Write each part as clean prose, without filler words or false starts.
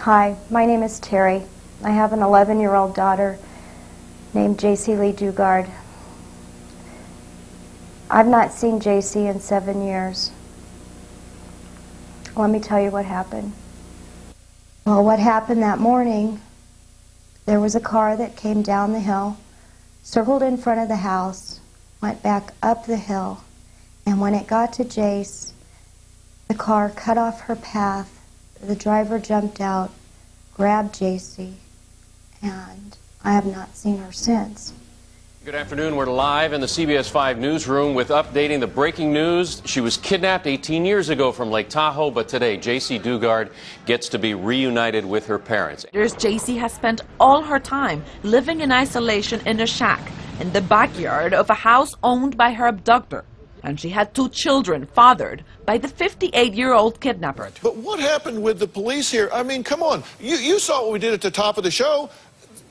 Hi, my name is Terry. I have an 11-year-old daughter named Jaycee Dugard. I've not seen Jaycee in 7 years. Let me tell you what happened. Well, what happened that morning, there was a car that came down the hill, circled in front of the house, went back up the hill, and when it got to Jayce, the car cut off her path. The driver jumped out, grabbed Jaycee, and I have not seen her since. Good afternoon. We're live in the CBS 5 newsroom with updating the breaking news. She was kidnapped 18 years ago from Lake Tahoe, but today Jaycee Dugard gets to be reunited with her parents. Jaycee has spent all her time living in isolation in a shack in the backyard of a house owned by her abductor. And she had 2 children fathered by the 58-year-old kidnapper. But what happened with the police here? I mean, come on. You saw what we did at the top of the show.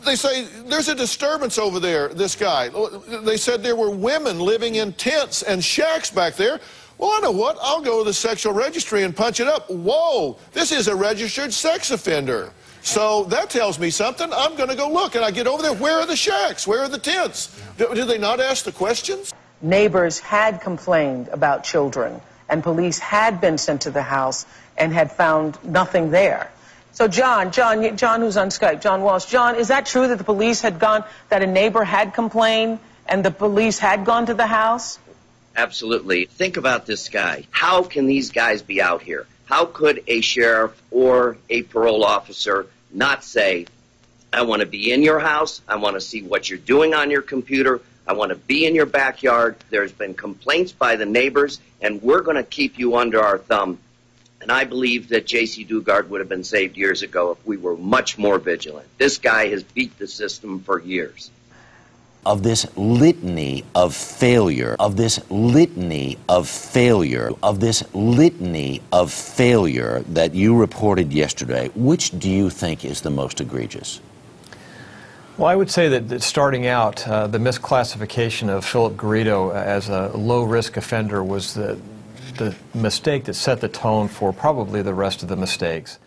They say there's a disturbance over there, this guy. They said there were women living in tents and shacks back there. Well, I know what. I'll go to the sexual registry and punch it up. Whoa, this is a registered sex offender. So that tells me something. I'm going to go look. And I get over there. Where are the shacks? Where are the tents? Do they not ask the questions? Neighbors had complained about children, and police had been sent to the house and had found nothing there. So John, who's on Skype, John Walsh. John, is that true that the police had gone, that a neighbor had complained and the police had gone to the house? Absolutely. Think about this guy. How can these guys be out here? How could a sheriff or a parole officer not say, I want to be in your house, I want to see what you're doing on your computer, I want to be in your backyard. There's been complaints by the neighbors, and we're going to keep you under our thumb. And I believe that Jaycee Dugard would have been saved years ago if we were much more vigilant. This guy has beat the system for years. Of this litany of failure, of this litany of failure, of this litany of failure that you reported yesterday, which do you think is the most egregious? Well, I would say that starting out, the misclassification of Philip Garrido as a low-risk offender was the mistake that set the tone for probably the rest of the mistakes.